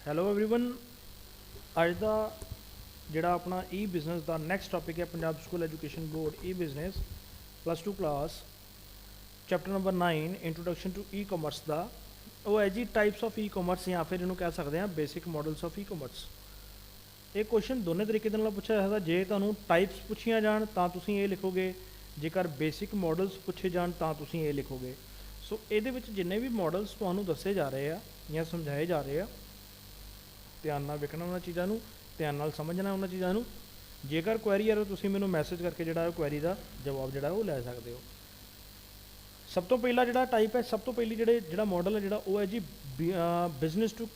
Hello everyone. ਅੱਜ ਦਾ ਜਿਹੜਾ ਆਪਣਾ ਈ ਬਿਜ਼ਨਸ ਦਾ ਨੈਕਸਟ ਟੌਪਿਕ ਹੈ Punjab school education board e business +2 class chapter number 9 introduction to e commerce ਦਾ। ਉਹ ਹੈ ਜੀ ਟਾਈਪਸ ਆਫ ਈ ਕਾਮਰਸ ਜਾਂ ਫਿਰ ਇਹਨੂੰ ਕਹਿ ਸਕਦੇ ਹਾਂ basic models of E commerce. ਇਹ ਕੁਐਸਚਨ ਦੋਨੇ ਤਰੀਕੇ ਦੇ ਨਾਲ ਪੁੱਛਿਆ ਜਾ ਸਕਦਾ। ਜੇ ਤੁਹਾਨੂੰ ਟਾਈਪਸ ਪੁੱਛੀਆਂ ਜਾਣ ਤਾਂ ਤੁਸੀਂ ਇਹ ਲਿਖੋਗੇ, ਜੇਕਰ ਬੇਸਿਕ ਮਾਡਲਸ ਪੁੱਛੇ ਜਾਣ ਤਾਂ ਤੁਸੀਂ ਇਹ ਲਿਖੋਗੇ। ਸੋ ਇਹਦੇ ਵਿੱਚ ਜਿੰਨੇ ਵੀ ਮਾਡਲਸ ਤੁਹਾਨੂੰ ਦੱਸੇ ਜਾ ਰਹੇ ਆ ਜਾਂ ਸਮਝਾਏ ਜਾ ਰਹੇ ਆ, ਧਿਆਨ ਨਾਲ ਵੇਖਣਾ ਉਹਨਾਂ ਚੀਜ਼ਾਂ ਨੂੰ, ਧਿਆਨ ਨਾਲ ਸਮਝਣਾ ਉਹਨਾਂ ਚੀਜ਼ਾਂ ਨੂੰ। ਜੇਕਰ ਕੁਐਰੀ ਆ ਤਾਂ ਤੁਸੀਂ ਮੈਨੂੰ ਮੈਸੇਜ ਕਰਕੇ ਜਿਹੜਾ ਕੁਐਰੀ ਦਾ ਜਵਾਬ ਜਿਹੜਾ ਉਹ ਲੈ ਸਕਦੇ ਹੋ। ਸਭ ਤੋਂ ਪਹਿਲਾ ਜਿਹੜਾ ਟਾਈਪ ਹੈ, ਸਭ ਤੋਂ ਪਹਿਲੀ ਜਿਹੜਾ ਮਾਡਲ ਹੈ ਜਿਹੜਾ ਉਹ ਹੈ ਜੀ ਬਿਜ਼ਨਸ ਟੂ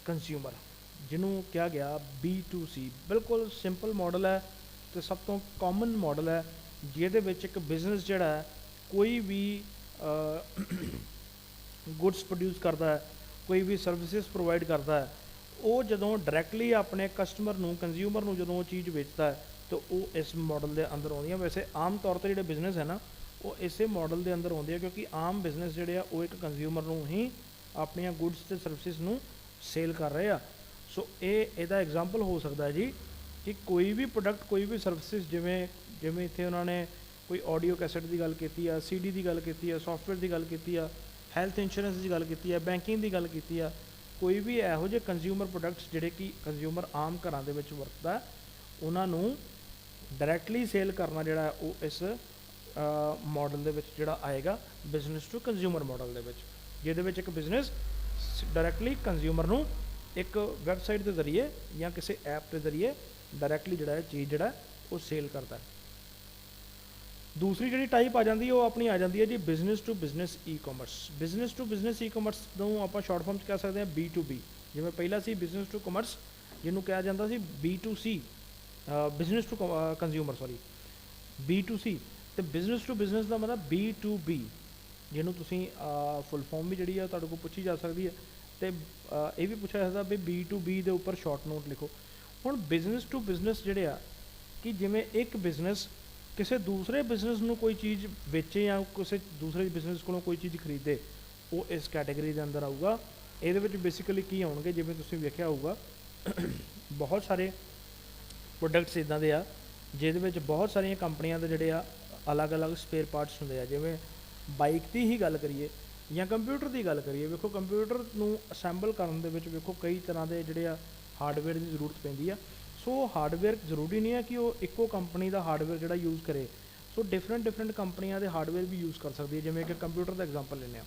ਕੰਜ਼ਿਊਮਰ, ਜਿਹਨੂੰ ਕਿਹਾ ਗਿਆ B2C। ਬਿਲਕੁਲ ਸਿੰਪਲ ਮਾਡਲ ਹੈ ਅਤੇ ਸਭ ਤੋਂ ਕਾਮਨ ਮਾਡਲ ਹੈ, ਜਿਹਦੇ ਵਿੱਚ ਇੱਕ ਬਿਜ਼ਨਸ ਜਿਹੜਾ ਹੈ ਕੋਈ ਵੀ ਗੁੱਡਸ ਪ੍ਰੋਡਿਊਸ ਕਰਦਾ ਹੈ, ਕੋਈ ਵੀ ਸਰਵਿਸਿਜ਼ ਪ੍ਰੋਵਾਈਡ ਕਰਦਾ ਹੈ, ਉਹ ਜਦੋਂ ਡਾਇਰੈਕਟਲੀ ਆਪਣੇ ਕਸਟਮਰ ਨੂੰ, ਕੰਜ਼ਿਊਮਰ ਨੂੰ ਜਦੋਂ ਉਹ ਚੀਜ਼ ਵੇਚਦਾ ਹੈ ਤਾਂ ਉਹ ਇਸ ਮਾਡਲ ਦੇ ਅੰਦਰ ਆਉਂਦੀਆਂ। ਵੈਸੇ ਆਮ ਤੌਰ 'ਤੇ ਜਿਹੜੇ ਬਿਜ਼ਨਸ ਹੈ ਨਾ ਉਹ ਇਸੇ ਮਾਡਲ ਦੇ ਅੰਦਰ ਆਉਂਦੇ ਆ, ਕਿਉਂਕਿ ਆਮ ਬਿਜ਼ਨਸ ਜਿਹੜੇ ਆ ਉਹ ਇੱਕ ਕੰਜ਼ਿਊਮਰ ਨੂੰ ਹੀ ਆਪਣੀਆਂ ਗੁੱਡਸ ਅਤੇ ਸਰਵਿਸਿਜ਼ ਨੂੰ ਸੇਲ ਕਰ ਰਹੇ ਆ। ਸੋ ਇਹਦਾ ਐਗਜ਼ਾਮਪਲ ਹੋ ਸਕਦਾ ਹੈ ਜੀ ਕਿ ਕੋਈ ਵੀ ਪ੍ਰੋਡਕਟ, ਕੋਈ ਵੀ ਸਰਵਿਸਿਜ਼, ਜਿਵੇਂ ਇੱਥੇ ਉਹਨਾਂ ਨੇ ਕੋਈ ਆਡੀਓ ਕੈਸਟ ਦੀ ਗੱਲ ਕੀਤੀ ਆ, CD ਦੀ ਗੱਲ ਕੀਤੀ ਆ, ਸੌਫਟਵੇਅਰ ਦੀ ਗੱਲ ਕੀਤੀ ਆ, ਹੈਲਥ ਇੰਸ਼ੋਰੈਂਸ ਦੀ ਗੱਲ ਕੀਤੀ ਆ, ਬੈਂਕਿੰਗ ਦੀ ਗੱਲ ਕੀਤੀ ਆ, ਕੋਈ ਵੀ ਇਹੋ ਜਿਹੇ ਕੰਜ਼ਿਊਮਰ ਪ੍ਰੋਡਕਟਸ ਜਿਹੜੇ ਕਿ ਕੰਜ਼ਿਊਮਰ ਆਮ ਘਰਾਂ ਦੇ ਵਿੱਚ ਵਰਤਦਾ, ਉਹਨਾਂ ਨੂੰ ਡਾਇਰੈਕਟਲੀ ਸੇਲ ਕਰਨਾ ਜਿਹੜਾ ਉਹ ਇਸ ਮਾਡਲ ਦੇ ਵਿੱਚ ਜਿਹੜਾ ਆਏਗਾ ਬਿਜ਼ਨਸ ਟੂ ਕੰਜ਼ਿਊਮਰ ਮਾਡਲ ਦੇ ਵਿੱਚ, ਜਿਹਦੇ ਵਿੱਚ ਇੱਕ ਬਿਜ਼ਨਸ ਡਾਇਰੈਕਟਲੀ ਕੰਜ਼ਿਊਮਰ ਨੂੰ ਇੱਕ ਵੈਬਸਾਈਟ ਦੇ ਜ਼ਰੀਏ ਜਾਂ ਕਿਸੇ ਐਪ ਦੇ ਜ਼ਰੀਏ ਡਾਇਰੈਕਟਲੀ ਜਿਹੜਾ ਇਹ ਚੀਜ਼ ਜਿਹੜਾ ਉਹ ਸੇਲ ਕਰਦਾ। ਦੂਸਰੀ ਜਿਹੜੀ ਟਾਈਪ ਆ ਜਾਂਦੀ ਹੈ ਉਹ ਆਪਣੀ ਆ ਜਾਂਦੀ ਹੈ ਜੀ business to business e commerce. Business to business e commerce ਨੂੰ ਆਪਾਂ ਸ਼ਾਰਟ ਫਾਰਮ 'ਚ ਕਹਿ ਸਕਦੇ ਹਾਂ B2B। ਜਿਵੇਂ ਪਹਿਲਾ ਸੀ ਬਿਜ਼ਨਸ ਟੂ ਕਾਮਰਸ, ਜਿਹਨੂੰ ਕਿਹਾ ਜਾਂਦਾ ਸੀ B2C, business to consumer, sorry B2C। ਅਤੇ ਬਿਜ਼ਨਸ ਟੂ ਬਿਜ਼ਨਸ ਦਾ ਮਤਲਬ B2B, ਜਿਹਨੂੰ ਤੁਸੀਂ ਫੁੱਲ ਫਾਰਮ ਵੀ ਜਿਹੜੀ ਆ ਤੁਹਾਡੇ ਕੋਲ ਪੁੱਛੀ ਜਾ ਸਕਦੀ ਹੈ, ਅਤੇ ਇਹ ਵੀ ਪੁੱਛਿਆ ਜਾ ਸਕਦਾ ਵੀ B2B ਦੇ ਉੱਪਰ ਸ਼ਾਰਟ ਨੋਟ ਲਿਖੋ। ਹੁਣ ਬਿਜ਼ਨਸ ਟੂ ਬਿਜ਼ਨਸ ਜਿਹੜੇ ਆ ਕਿ ਜਿਵੇਂ ਇੱਕ ਬਿਜ਼ਨਸ ਕਿਸੇ ਦੂਸਰੇ ਬਿਜ਼ਨਸ ਨੂੰ ਕੋਈ ਚੀਜ਼ ਵੇਚੇ ਜਾਂ ਕਿਸੇ ਦੂਸਰੇ ਬਿਜ਼ਨਸ ਕੋਲੋਂ ਕੋਈ ਚੀਜ਼ ਖਰੀਦੇ, ਉਹ ਇਸ ਕੈਟੇਗਰੀ ਦੇ ਅੰਦਰ ਆਊਗਾ। ਇਹਦੇ ਵਿੱਚ ਬੇਸਿਕਲੀ ਕੀ ਆਉਣਗੇ, ਜਿਵੇਂ ਤੁਸੀਂ ਵੇਖਿਆ ਹੋਊਗਾ ਬਹੁਤ ਸਾਰੇ ਪ੍ਰੋਡਕਟਸ ਇੱਦਾਂ ਦੇ ਆ ਜਿਹਦੇ ਵਿੱਚ ਬਹੁਤ ਸਾਰੀਆਂ ਕੰਪਨੀਆਂ ਦੇ ਜਿਹੜੇ ਆ ਅਲੱਗ-ਅਲੱਗ ਸਪੇਅਰ ਪਾਰਟਸ ਹੁੰਦੇ ਆ। ਜਿਵੇਂ ਬਾਈਕ ਦੀ ਹੀ ਗੱਲ ਕਰੀਏ ਜਾਂ ਕੰਪਿਊਟਰ ਦੀ ਗੱਲ ਕਰੀਏ, ਵੇਖੋ ਕੰਪਿਊਟਰ ਨੂੰ ਅਸੈਂਬਲ ਕਰਨ ਦੇ ਵਿੱਚ ਵੇਖੋ ਕਈ ਤਰ੍ਹਾਂ ਦੇ ਜਿਹੜੇ ਆ ਹਾਰਡਵੇਅਰ ਦੀ ਜ਼ਰੂਰਤ ਪੈਂਦੀ ਆ। ਸੋ ਹਾਰਡਵੇਅਰ ਜ਼ਰੂਰੀ ਨਹੀਂ ਹੈ ਕਿ ਉਹ ਇੱਕੋ ਕੰਪਨੀ ਦਾ ਹਾਰਡਵੇਅਰ ਜਿਹੜਾ ਯੂਜ਼ ਕਰੇ। ਸੋ ਡਿਫਰੈਂਟ ਕੰਪਨੀਆਂ ਦੇ ਹਾਰਡਵੇਅਰ ਵੀ ਯੂਜ਼ ਕਰ ਸਕਦੀ ਹੈ। ਜਿਵੇਂ ਕਿ ਕੰਪਿਊਟਰ ਦਾ ਐਗਜ਼ਾਮਪਲ ਲੈਂਦੇ ਹਾਂ,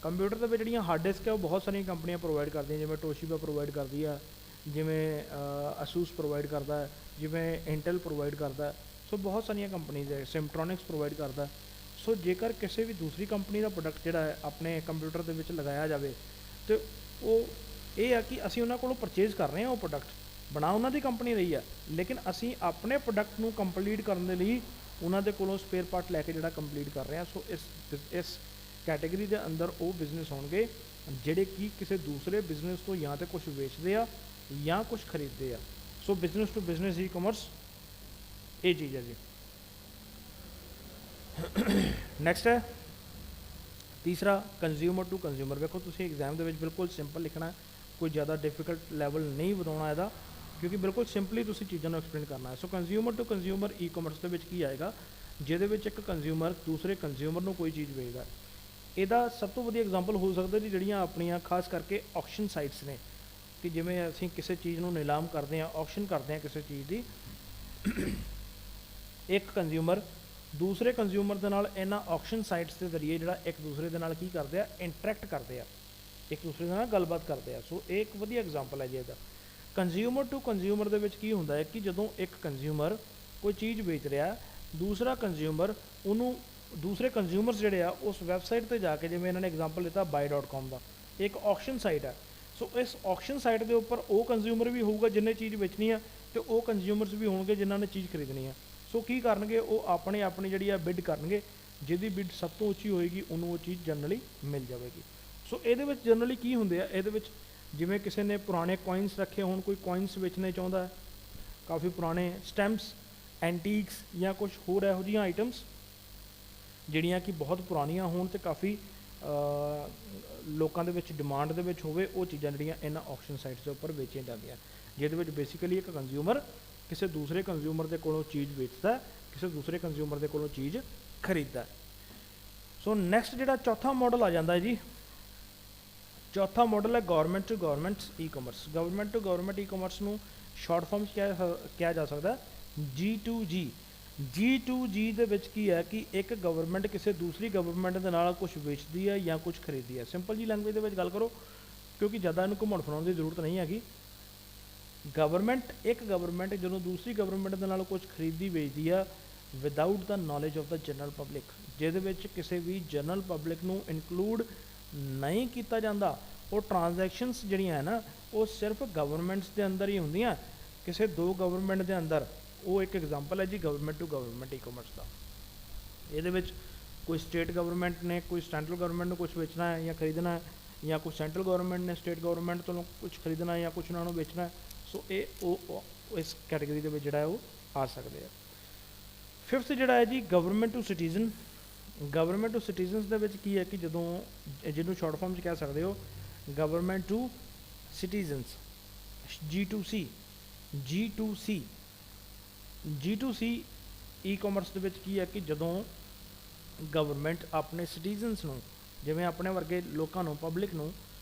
ਕੰਪਿਊਟਰ ਦੇ ਵਿੱਚ ਜਿਹੜੀਆਂ ਹਾਰਡ ਡਿਸਕ ਹੈ ਉਹ ਬਹੁਤ ਸਾਰੀਆਂ ਕੰਪਨੀਆਂ ਪ੍ਰੋਵਾਈਡ ਕਰਦੀਆਂ, ਜਿਵੇਂ ਟੋਸ਼ੀਬਾ ਪ੍ਰੋਵਾਈਡ ਕਰਦੀ ਆ, ਜਿਵੇਂ ਅਸੂਸ ਪ੍ਰੋਵਾਈਡ ਕਰਦਾ ਹੈ, ਜਿਵੇਂ ਇੰਟਲ ਪ੍ਰੋਵਾਈਡ ਕਰਦਾ। ਸੋ ਬਹੁਤ ਸਾਰੀਆਂ ਕੰਪਨੀਜ਼ ਹੈ, ਸਿਮਟਰੋਨਿਕਸ ਪ੍ਰੋਵਾਈਡ ਕਰਦਾ। ਸੋ ਜੇਕਰ ਕਿਸੇ ਵੀ ਦੂਸਰੀ ਕੰਪਨੀ ਦਾ ਪ੍ਰੋਡਕਟ ਜਿਹੜਾ ਹੈ ਆਪਣੇ ਕੰਪਿਊਟਰ ਦੇ ਵਿੱਚ ਲਗਾਇਆ ਜਾਵੇ ਤਾਂ ਉਹ ਇਹ ਆ ਕਿ ਅਸੀਂ ਉਹਨਾਂ ਕੋਲੋਂ ਪਰਚੇਜ਼ ਕਰ ਰਹੇ ਹਾਂ, ਉਹ ਪ੍ਰੋਡਕਟ ਬਣਾ ਉਹਨਾਂ ਦੀ ਕੰਪਨੀ ਰਹੀ ਆ, ਲੇਕਿਨ ਅਸੀਂ ਆਪਣੇ ਪ੍ਰੋਡਕਟ ਨੂੰ ਕੰਪਲੀਟ ਕਰਨ ਦੇ ਲਈ ਉਹਨਾਂ ਦੇ ਕੋਲੋਂ ਸਪੇਅਰ ਪਾਰਟ ਲੈ ਕੇ ਜਿਹੜਾ ਕੰਪਲੀਟ ਕਰ ਰਹੇ ਹਾਂ। ਸੋ ਇਸ ਕੈਟੇਗਰੀ ਦੇ ਅੰਦਰ ਉਹ ਬਿਜ਼ਨਸ ਹੋਣਗੇ ਜਿਹੜੇ ਕਿ ਕਿਸੇ ਦੂਸਰੇ ਬਿਜ਼ਨਸ ਤੋਂ ਜਾਂ ਤਾਂ ਕੁਛ ਵੇਚਦੇ ਆ ਜਾਂ ਕੁਛ ਖਰੀਦਦੇ ਆ। So business to business e commerce ਇਹ ਚੀਜ਼ ਹੈ ਜੀ। ਨੈਕਸਟ ਹੈ ਤੀਸਰਾ ਕੰਜ਼ਿਊਮਰ ਟੂ ਕੰਜ਼ਿਊਮਰ। ਵੇਖੋ ਤੁਸੀਂ ਐਗਜ਼ਾਮ ਦੇ ਵਿੱਚ ਬਿਲਕੁਲ ਸਿੰਪਲ ਲਿਖਣਾ, ਕੋਈ ਜ਼ਿਆਦਾ ਡਿਫੀਕਲਟ ਲੈਵਲ ਨਹੀਂ ਵਧਾਉਣਾ ਇਹਦਾ, ਕਿਉਂਕਿ ਬਿਲਕੁਲ ਸਿੰਪਲੀ ਤੁਸੀਂ ਚੀਜ਼ਾਂ ਨੂੰ ਐਕਸਪਲੇਨ ਕਰਨਾ ਹੈ। So consumer to consumer e commerce ਦੇ ਵਿੱਚ ਕੀ ਆਏਗਾ, ਜਿਹਦੇ ਵਿੱਚ ਇੱਕ ਕੰਜ਼ਿਊਮਰ ਦੂਸਰੇ ਕੰਜ਼ਿਊਮਰ ਨੂੰ ਕੋਈ ਚੀਜ਼ ਵੇਚਦਾ। ਇਹਦਾ ਸਭ ਤੋਂ ਵਧੀਆ ਐਗਜ਼ਾਮਪਲ ਹੋ ਸਕਦਾ ਜੀ ਜਿਹੜੀਆਂ ਆਪਣੀਆਂ ਖਾਸ ਕਰਕੇ ਆਕਸ਼ਨ ਸਾਈਟਸ ਨੇ, ਕਿ ਜਿਵੇਂ ਅਸੀਂ ਕਿਸੇ ਚੀਜ਼ ਨੂੰ ਨਿਲਾਮ ਕਰਦੇ ਹਾਂ, ਆਕਸ਼ਨ ਕਰਦੇ ਹਾਂ ਕਿਸੇ ਚੀਜ਼ ਦੀ, ਇੱਕ ਕੰਜ਼ਿਊਮਰ ਦੂਸਰੇ ਕੰਜ਼ਿਊਮਰ ਦੇ ਨਾਲ ਇਹਨਾਂ ਆਕਸ਼ਨ ਸਾਈਟਸ ਦੇ ਜ਼ਰੀਏ ਜਿਹੜਾ ਇੱਕ ਦੂਸਰੇ ਦੇ ਨਾਲ ਕੀ ਕਰਦੇ ਆ, ਇੰਟਰੈਕਟ ਕਰਦੇ ਆ, ਇੱਕ ਦੂਸਰੇ ਦੇ ਨਾਲ ਗੱਲਬਾਤ ਕਰਦੇ ਆ। ਸੋ ਇਹ ਇੱਕ ਵਧੀਆ ਐਗਜ਼ਾਮਪਲ ਹੈ ਜੀ ਇਹਦਾ। ਕੰਜ਼ਿਊਮਰ ਟੂ ਕੰਜ਼ਿਊਮਰ ਦੇ ਵਿੱਚ ਕੀ ਹੁੰਦਾ ਹੈ ਕਿ ਜਦੋਂ ਇੱਕ ਕੰਜ਼ਿਊਮਰ ਕੋਈ ਚੀਜ਼ ਵੇਚ ਰਿਹਾ, ਦੂਸਰਾ ਕੰਜ਼ਿਊਮਰ ਉਹਨੂੰ, ਦੂਸਰੇ ਕੰਜ਼ਿਊਮਰਸ ਜਿਹੜੇ ਆ ਉਸ ਵੈਬਸਾਈਟ 'ਤੇ ਜਾ ਕੇ, ਜਿਵੇਂ ਇਹਨਾਂ ਨੇ ਐਗਜ਼ਾਮਪਲ ਦਿੱਤਾ buy.com ਦਾ, ਇੱਕ ਆਕਸ਼ਨ ਸਾਈਟ ਹੈ। ਸੋ ਇਸ ਆਕਸ਼ਨ ਸਾਈਟ ਦੇ ਉੱਪਰ ਉਹ ਕੰਜ਼ਿਊਮਰ ਵੀ ਹੋਊਗਾ ਜਿਹਨੇ ਚੀਜ਼ ਵੇਚਣੀ ਆ, ਅਤੇ ਉਹ ਕੰਜ਼ਿਊਮਰਸ ਵੀ ਹੋਣਗੇ ਜਿਨ੍ਹਾਂ ਨੇ ਚੀਜ਼ ਖਰੀਦਣੀ ਆ। ਸੋ ਕੀ ਕਰਨਗੇ, ਉਹ ਆਪਣੀ ਜਿਹੜੀ ਆ ਬਿਡ ਕਰਨਗੇ, ਜਿਹਦੀ ਬਿਡ ਸਭ ਤੋਂ ਉੱਚੀ ਹੋਏਗੀ ਉਹਨੂੰ ਉਹ ਚੀਜ਼ ਜਨਰਲੀ ਮਿਲ ਜਾਵੇਗੀ। ਸੋ ਇਹਦੇ ਵਿੱਚ ਜਨਰਲੀ ਕੀ ਹੁੰਦੇ ਆ, ਇਹਦੇ ਵਿੱਚ ਜਿਵੇਂ ਕਿਸੇ ਨੇ ਪੁਰਾਣੇ ਕੋਇਨਸ ਰੱਖੇ ਹੋਣ, ਕੋਈ ਕੋਇਨਸ ਵੇਚਣੇ ਚਾਹੁੰਦਾ ਹੈ, ਕਾਫੀ ਪੁਰਾਣੇ ਸਟੈਂਪਸ, ਐਂਟੀਕਸ ਜਾਂ ਕੁਛ ਹੋਰ ਇਹੋ ਜਿਹੀਆਂ ਆਈਟਮਸ ਜਿਹੜੀਆਂ ਕਿ ਬਹੁਤ ਪੁਰਾਣੀਆਂ ਹੋਣ ਅਤੇ ਕਾਫੀ ਲੋਕਾਂ ਦੇ ਵਿੱਚ ਡਿਮਾਂਡ ਦੇ ਵਿੱਚ ਹੋਵੇ ਉਹ ਚੀਜ਼ਾਂ ਜਿਹੜੀਆਂ ਇਹਨਾਂ ਆਕਸ਼ਨ ਸਾਈਟਸ ਦੇ ਉੱਪਰ ਵੇਚੀਆਂ ਜਾਂਦੀਆਂ, ਜਿਹਦੇ ਵਿੱਚ ਬੇਸਿਕਲੀ ਇੱਕ ਕੰਜ਼ਿਊਮਰ ਕਿਸੇ ਦੂਸਰੇ ਕੰਜ਼ਿਊਮਰ ਦੇ ਕੋਲੋਂ ਚੀਜ਼ ਵੇਚਦਾ, ਕਿਸੇ ਦੂਸਰੇ ਕੰਜ਼ਿਊਮਰ ਦੇ ਕੋਲੋਂ ਚੀਜ਼ ਖਰੀਦਦਾ। ਸੋ ਨੈਕਸਟ ਜਿਹੜਾ ਚੌਥਾ ਮਾਡਲ ਆ ਜਾਂਦਾ ਹੈ ਜੀ, ਚੌਥਾ ਮਾਡਲ ਹੈ government to government e commerce. Government to government e commerce ਨੂੰ ਸ਼ਾਰਟ ਫਾਰਮ 'ਚ ਕਿਹਾ ਜਾ ਸਕਦਾ G2G। G2G ਦੇ ਵਿੱਚ ਕੀ ਹੈ ਕਿ ਇੱਕ ਗਵਰਨਮੈਂਟ ਕਿਸੇ ਦੂਸਰੀ ਗਵਰਨਮੈਂਟ ਦੇ ਨਾਲ ਕੁਝ ਵੇਚਦੀ ਹੈ ਜਾਂ ਕੁਝ ਖਰੀਦਦੀ ਹੈ। ਸਿੰਪਲ ਜੀ ਲੈਂਗੁਏਜ ਦੇ ਵਿੱਚ ਗੱਲ ਕਰੋ, ਕਿਉਂਕਿ ਜ਼ਿਆਦਾ ਇਹਨੂੰ ਘੁੰਮਣ ਫਿਰਾਉਣ ਦੀ ਜ਼ਰੂਰਤ ਨਹੀਂ ਹੈਗੀ। ਇੱਕ ਗਵਰਨਮੈਂਟ ਜਦੋਂ ਦੂਸਰੀ ਗਵਰਨਮੈਂਟ ਦੇ ਨਾਲ ਕੁਝ ਖਰੀਦਦੀ ਵੇਚਦੀ ਆ without the knowledge of the general public, ਜਿਹਦੇ ਵਿੱਚ ਕਿਸੇ ਵੀ ਜਨਰਲ ਪਬਲਿਕ ਨੂੰ ਇਨਕਲੂਡ ਨਹੀਂ ਕੀਤਾ ਜਾਂਦਾ। ਉਹ ਟ੍ਰਾਂਜੈਕਸ਼ਨਸ ਜਿਹੜੀਆਂ ਹੈ ਨਾ ਉਹ ਸਿਰਫ ਗਵਰਨਮੈਂਟਸ ਦੇ ਅੰਦਰ ਹੀ ਹੁੰਦੀਆਂ, ਕਿਸੇ ਦੋ ਗਵਰਨਮੈਂਟ ਦੇ ਅੰਦਰ। ਉਹ ਇੱਕ ਐਗਜ਼ਾਮਪਲ ਹੈ ਜੀ government to government e commerce ਦਾ। ਇਹਦੇ ਵਿੱਚ ਕੋਈ ਸਟੇਟ ਗਵਰਨਮੈਂਟ ਨੇ ਕੋਈ ਸੈਂਟਰਲ ਗਵਰਨਮੈਂਟ ਨੂੰ ਕੁਝ ਵੇਚਣਾ ਹੈ ਜਾਂ ਖਰੀਦਣਾ ਹੈ, ਜਾਂ ਕੋਈ ਸੈਂਟਰਲ ਗਵਰਨਮੈਂਟ ਨੇ ਸਟੇਟ ਗਵਰਨਮੈਂਟ ਤੋਂ ਕੁਝ ਖਰੀਦਣਾ ਹੈ ਜਾਂ ਕੁਝ ਉਹਨਾਂ ਨੂੰ ਵੇਚਣਾ ਹੈ। ਸੋ ਇਹ ਉਹ ਇਸ ਕੈਟੇਗਰੀ ਦੇ ਵਿੱਚ ਜਿਹੜਾ ਉਹ ਆ ਸਕਦੇ ਆ। ਫਿਫਥ ਜਿਹੜਾ ਹੈ ਜੀ government to citizen. Government to citizens ਦੇ ਵਿੱਚ ਕੀ ਹੈ ਕਿ ਜਦੋਂ ਜਿਹਨੂੰ ਸ਼ਾਰਟ ਫਾਰਮ 'ਚ ਕਹਿ ਸਕਦੇ ਹੋ government to citizens G2C। G2C e commerce ਦੇ ਵਿੱਚ ਕੀ ਹੈ ਕਿ ਜਦੋਂ ਗਵਰਨਮੈਂਟ ਆਪਣੇ ਸਿਟੀਜ਼ਨਸ ਨੂੰ, ਜਿਵੇਂ ਆਪਣੇ ਵਰਗੇ ਲੋਕਾਂ ਨੂੰ, ਪਬਲਿਕ ਨੂੰ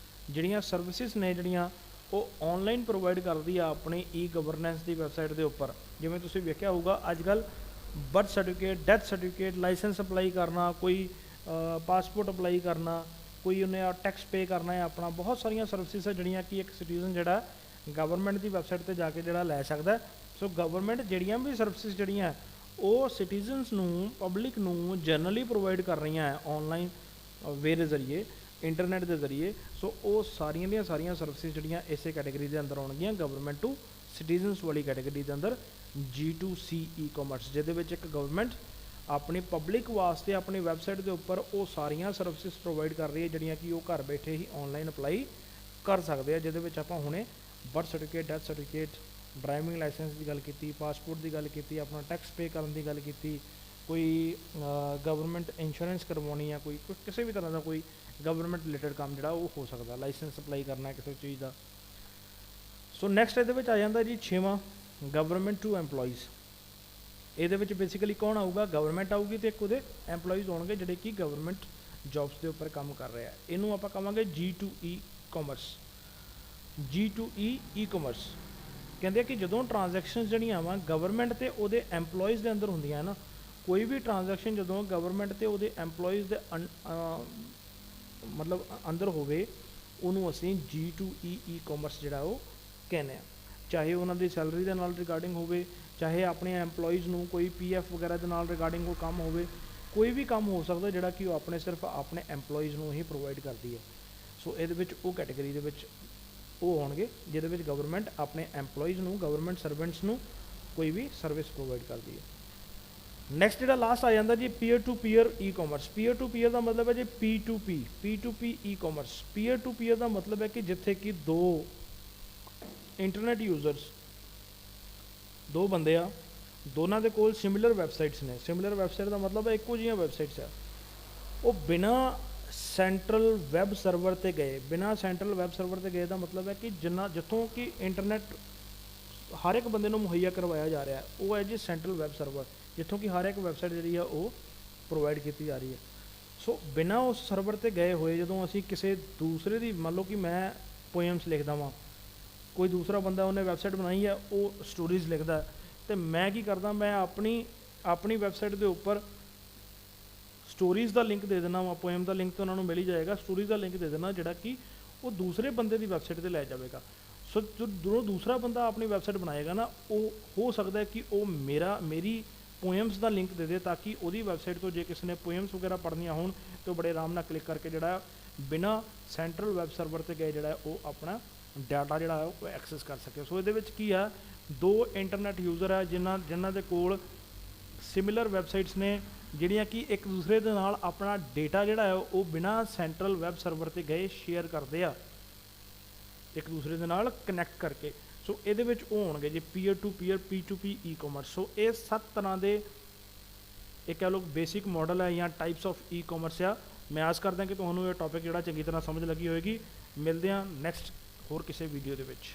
ਜਿਹੜੀਆਂ ਸਰਵਿਸਿਜ਼ ਨੇ ਜਿਹੜੀਆਂ ਉਹ ਆਨਲਾਈਨ ਪ੍ਰੋਵਾਈਡ ਕਰਦੀ ਆ ਆਪਣੀ ਈ ਗਵਰਨੈਂਸ ਦੀ ਵੈਬਸਾਈਟ ਦੇ ਉੱਪਰ। ਜਿਵੇਂ ਤੁਸੀਂ ਵੇਖਿਆ ਹੋਊਗਾ ਅੱਜ ਕੱਲ੍ਹ birth certificate, death certificate, licence apply ਕਰਨਾ, ਕੋਈ ਪਾਸਪੋਰਟ ਅਪਲਾਈ ਕਰਨਾ, ਕੋਈ ਉਹਨੇ ਟੈਕਸ ਪੇ ਕਰਨਾ ਹੈ ਆਪਣਾ, ਬਹੁਤ ਸਾਰੀਆਂ ਸਰਵਿਸਿਜ਼ ਹੈ ਜਿਹੜੀਆਂ ਕਿ ਇੱਕ ਸਿਟੀਜ਼ਨ ਜਿਹੜਾ ਗਵਰਨਮੈਂਟ ਦੀ ਵੈਬਸਾਈਟ 'ਤੇ ਜਾ ਕੇ ਜਿਹੜਾ ਲੈ ਸਕਦਾ। ਸੋ ਗਵਰਨਮੈਂਟ ਜਿਹੜੀਆਂ ਵੀ ਸਰਵਿਸਿਜ਼ ਜਿਹੜੀਆਂ ਉਹ ਸਿਟੀਜ਼ਨਸ ਨੂੰ, ਪਬਲਿਕ ਨੂੰ ਜਨਰਲੀ ਪ੍ਰੋਵਾਈਡ ਕਰ ਰਹੀਆਂ ਹੈ ਆਨਲਾਈਨ ਵੇ ਦੇ ਜ਼ਰੀਏ, ਇੰਟਰਨੈਟ ਦੇ ਜ਼ਰੀਏ। ਸੋ ਉਹ ਸਾਰੀਆਂ ਦੀਆਂ ਸਾਰੀਆਂ ਸਰਵਿਸਿਜ਼ ਜਿਹੜੀਆਂ ਇਸੇ ਕੈਟੇਗਰੀ ਦੇ ਅੰਦਰ ਆਉਣਗੀਆਂ, ਗਵਰਨਮੈਂਟ ਟੂ ਸਿਟੀਜ਼ਨਸ ਵਾਲੀ ਕੈਟੇਗਰੀ ਦੇ ਅੰਦਰ G2C ਈ ਕਾਮਰਸ, ਜਿਹਦੇ ਵਿੱਚ ਇੱਕ ਗਵਰਨਮੈਂਟ ਆਪਣੀ ਪਬਲਿਕ ਵਾਸਤੇ ਆਪਣੀ ਵੈਬਸਾਈਟ ਦੇ ਉੱਪਰ ਉਹ ਸਾਰੀਆਂ ਸਰਵਿਸਿਜ਼ ਪ੍ਰੋਵਾਈਡ ਕਰ ਰਹੀ ਹੈ ਜਿਹੜੀਆਂ ਕਿ ਉਹ ਘਰ ਬੈਠੇ ਹੀ ਆਨਲਾਈਨ ਅਪਲਾਈ ਕਰ ਸਕਦੇ ਆ। ਜਿਹਦੇ ਵਿੱਚ ਆਪਾਂ ਹੁਣੇ birth certificate, death certificate, driving licence ਦੀ ਗੱਲ ਕੀਤੀ, ਪਾਸਪੋਰਟ ਦੀ ਗੱਲ ਕੀਤੀ, ਆਪਣਾ ਟੈਕਸ ਪੇ ਕਰਨ ਦੀ ਗੱਲ ਕੀਤੀ, ਕੋਈ ਗਵਰਨਮੈਂਟ ਇੰਸ਼ੋਰੈਂਸ ਕਰਵਾਉਣੀ ਆ, ਕੋਈ ਕਿਸੇ ਵੀ ਤਰ੍ਹਾਂ ਦਾ ਕੋਈ ਗਵਰਨਮੈਂਟ ਰਿਲੇਟਡ ਕੰਮ ਜਿਹੜਾ ਉਹ ਹੋ ਸਕਦਾ, ਲਾਇਸੈਂਸ ਅਪਲਾਈ ਕਰਨਾ ਕਿਸੇ ਚੀਜ਼ ਦਾ। ਸੋ ਨੈਕਸਟ ਇਹਦੇ ਵਿੱਚ ਆ ਜਾਂਦਾ ਜੀ 6ਵਾਂ ਗਵਰਨਮੈਂਟ ਟੂ ਐਮਪਲੋਈਜ਼। ਇਹਦੇ ਵਿੱਚ ਬੇਸਿਕਲੀ ਕੌਣ ਆਊਗਾ? ਗਵਰਨਮੈਂਟ ਆਊਗੀ ਅਤੇ ਇੱਕ ਉਹਦੇ ਐਮਪਲੋਈਜ਼ ਹੋਣਗੇ ਜਿਹੜੇ ਕਿ ਗਵਰਨਮੈਂਟ ਜੌਬਸ ਦੇ ਉੱਪਰ ਕੰਮ ਕਰ ਰਹੇ ਆ। ਇਹਨੂੰ ਆਪਾਂ ਕਹਾਂਗੇ G2E commerce. G2E e commerce ਕਹਿੰਦੇ ਕਿ ਜਦੋਂ ਟ੍ਰਾਂਜੈਕਸ਼ਨ ਜਿਹੜੀਆਂ ਵਾ ਗਵਰਨਮੈਂਟ ਅਤੇ ਉਹਦੇ ਐਮਪਲੋਈਜ਼ ਦੇ ਅੰਦਰ ਹੁੰਦੀਆਂ ਨਾ, ਕੋਈ ਵੀ ਟ੍ਰਾਂਜੈਕਸ਼ਨ ਜਦੋਂ ਗਵਰਨਮੈਂਟ ਅਤੇ ਉਹਦੇ ਐਮਪਲੋਈਜ਼ ਦੇ ਮਤਲਬ ਅੰਦਰ ਹੋਵੇ, ਉਹਨੂੰ ਅਸੀਂ G2E ਈ ਕਾਮਰਸ ਜਿਹੜਾ ਉਹ ਕਹਿੰਦੇ ਆ। ਚਾਹੇ ਉਹਨਾਂ ਦੀ ਸੈਲਰੀ ਦੇ ਨਾਲ ਰਿਗਾਰਡਿੰਗ ਹੋਵੇ, ਚਾਹੇ ਆਪਣੇ ਐਮਪਲੋਈਜ਼ ਨੂੰ ਕੋਈ PF ਵਗੈਰਾ ਦੇ ਨਾਲ ਰਿਗਾਰਡਿੰਗ ਕੋਈ ਕੰਮ ਹੋਵੇ, ਕੋਈ ਵੀ ਕੰਮ ਹੋ ਸਕਦਾ ਜਿਹੜਾ ਕਿ ਉਹ ਆਪਣੇ ਸਿਰਫ ਆਪਣੇ ਐਮਪਲੋਈਜ਼ ਨੂੰ ਹੀ ਪ੍ਰੋਵਾਈਡ ਕਰਦੀ ਹੈ। ਸੋ ਇਹਦੇ ਵਿੱਚ ਉਹ ਕੈਟੇਗਰੀ ਦੇ ਵਿੱਚ ਉਹ ਆਉਣਗੇ ਜਿਹਦੇ ਵਿੱਚ ਗਵਰਨਮੈਂਟ ਆਪਣੇ ਐਮਪਲੋਈਜ਼ ਨੂੰ, ਗਵਰਨਮੈਂਟ ਸਰਵੈਂਟਸ ਨੂੰ ਕੋਈ ਵੀ ਸਰਵਿਸ ਪ੍ਰੋਵਾਈਡ ਕਰਦੀ ਹੈ। ਨੈਕਸਟ ਜਿਹੜਾ ਲਾਸਟ ਆ ਜਾਂਦਾ ਜੀ peer to peer e commerce. Peer to peer ਦਾ ਮਤਲਬ ਹੈ ਜੀ P2P e commerce. Peer to peer ਦਾ ਮਤਲਬ ਹੈ ਕਿ ਜਿੱਥੇ ਕਿ ਦੋ ਇੰਟਰਨੈਟ ਯੂਜ਼ਰਸ, ਦੋ ਬੰਦੇ ਆ, ਦੋਨਾਂ ਦੇ ਕੋਲ ਸਿਮਿਲਰ ਵੈਬਸਾਈਟਸ ਨੇ। ਸਿਮਿਲਰ ਵੈਬਸਾਈਟ ਦਾ ਮਤਲਬ ਹੈ ਇੱਕੋ ਜਿਹੀਆਂ ਵੈਬਸਾਈਟਸ ਆ, ਉਹ ਬਿਨਾਂ ਸੈਂਟਰਲ ਵੈਬ ਸਰਵਰ 'ਤੇ ਗਏ। ਬਿਨਾਂ ਸੈਂਟਰਲ ਵੈਬ ਸਰਵਰ 'ਤੇ ਗਏ ਦਾ ਮਤਲਬ ਹੈ ਕਿ ਜਿੱਥੋਂ ਕਿ ਇੰਟਰਨੈਟ ਹਰ ਇੱਕ ਬੰਦੇ ਨੂੰ ਮੁਹੱਈਆ ਕਰਵਾਇਆ ਜਾ ਰਿਹਾ, ਉਹ ਹੈ ਜੀ ਸੈਂਟਰਲ ਵੈਬ ਸਰਵਰ, ਜਿੱਥੋਂ ਕਿ ਹਰ ਇੱਕ ਵੈਬਸਾਈਟ ਜਿਹੜੀ ਆ ਉਹ ਪ੍ਰੋਵਾਈਡ ਕੀਤੀ ਜਾ ਰਹੀ ਹੈ। ਸੋ ਬਿਨਾਂ ਉਸ ਸਰਵਰ 'ਤੇ ਗਏ ਹੋਏ ਜਦੋਂ ਅਸੀਂ ਕਿਸੇ ਦੂਸਰੇ ਦੀ, ਮੰਨ ਲਓ ਕਿ ਮੈਂ ਪੋਇਮਸ ਲਿਖਦਾ ਵਾਂ, ਕੋਈ ਦੂਸਰਾ ਬੰਦਾ ਉਹਨੇ ਵੈਬਸਾਈਟ ਬਣਾਈ ਹੈ, ਉਹ ਸਟੋਰੀਜ਼ ਲਿਖਦਾ, ਅਤੇ ਮੈਂ ਕੀ ਕਰਦਾ, ਮੈਂ ਆਪਣੀ ਵੈਬਸਾਈਟ ਦੇ ਉੱਪਰ ਸਟੋਰੀਜ਼ ਦਾ ਲਿੰਕ ਦੇ ਦੇਣਾ ਵਾ। ਪੋਇਮ ਦਾ ਲਿੰਕ ਤਾਂ ਉਹਨਾਂ ਨੂੰ ਮਿਲ ਹੀ ਜਾਏਗਾ, ਸਟੋਰੀਜ਼ ਦਾ ਲਿੰਕ ਦੇ ਦੇਣਾ ਜਿਹੜਾ ਕਿ ਉਹ ਦੂਸਰੇ ਬੰਦੇ ਦੀ ਵੈਬਸਾਈਟ 'ਤੇ ਲੈ ਜਾਵੇਗਾ। ਸੋ ਜਦੋਂ ਦੂਸਰਾ ਬੰਦਾ ਆਪਣੀ ਵੈਬਸਾਈਟ ਬਣਾਏਗਾ ਨਾ, ਉਹ ਹੋ ਸਕਦਾ ਕਿ ਉਹ ਮੇਰੀ ਪੋਇਮਸ ਦਾ ਲਿੰਕ ਦੇ ਦੇ, ਤਾਂ ਕਿ ਉਹਦੀ ਵੈਬਸਾਈਟ ਤੋਂ ਜੇ ਕਿਸੇ ਨੇ ਪੋਇਮਸ ਵਗੈਰਾ ਪੜ੍ਹਨੀਆਂ ਹੋਣ ਤਾਂ ਬੜੇ ਆਰਾਮ ਨਾਲ ਕਲਿੱਕ ਕਰਕੇ ਜਿਹੜਾ ਬਿਨਾਂ ਸੈਂਟਰਲ ਵੈਬ ਸਰਵਰ 'ਤੇ ਗਏ ਜਿਹੜਾ ਉਹ ਆਪਣਾ ਡਾਟਾ ਜਿਹੜਾ ਉਹ ਐਕਸੈਸ ਕਰ ਸਕੇ। ਸੋ ਇਹਦੇ ਵਿੱਚ ਕੀ ਆ, ਦੋ ਇੰਟਰਨੈਟ ਯੂਜ਼ਰ ਆ ਜਿਨ੍ਹਾਂ ਦੇ ਕੋਲ ਸਿਮਿਲਰ ਵੈਬਸਾਈਟਸ ਨੇ, ਜਿਹੜੀਆਂ ਕਿ ਇੱਕ ਦੂਸਰੇ ਦੇ ਨਾਲ ਆਪਣਾ ਡੇਟਾ ਜਿਹੜਾ ਹੈ ਉਹ ਬਿਨਾਂ ਸੈਂਟਰਲ ਵੈਬ ਸਰਵਰ 'ਤੇ ਗਏ ਸ਼ੇਅਰ ਕਰਦੇ ਆ, ਇੱਕ ਦੂਸਰੇ ਦੇ ਨਾਲ ਕਨੈਕਟ ਕਰਕੇ। ਸੋ ਇਹਦੇ ਵਿੱਚ ਉਹ ਹੋਣਗੇ ਜੀ peer to peer P2P e commerce. So ਇਹ 7 ਤਰ੍ਹਾਂ ਦੇ ਇਹ ਕਹਿ ਲਓ ਬੇਸਿਕ ਮਾਡਲ ਹੈ ਜਾਂ ਟਾਈਪਸ ਆਫ ਈ ਕਾਮਰਸ ਆ, ਮੈਂ ਆਸ ਕਰਦਾ ਕਿ ਤੁਹਾਨੂੰ ਇਹ ਟੌਪਿਕ ਜਿਹੜਾ ਚੰਗੀ ਤਰ੍ਹਾਂ ਸਮਝ ਲੱਗੀ ਹੋਏਗੀ। ਮਿਲਦੇ ਹਾਂ ਨੈਕਸਟ ਹੋਰ ਕਿਸੇ ਵੀਡੀਓ ਦੇ ਵਿੱਚ।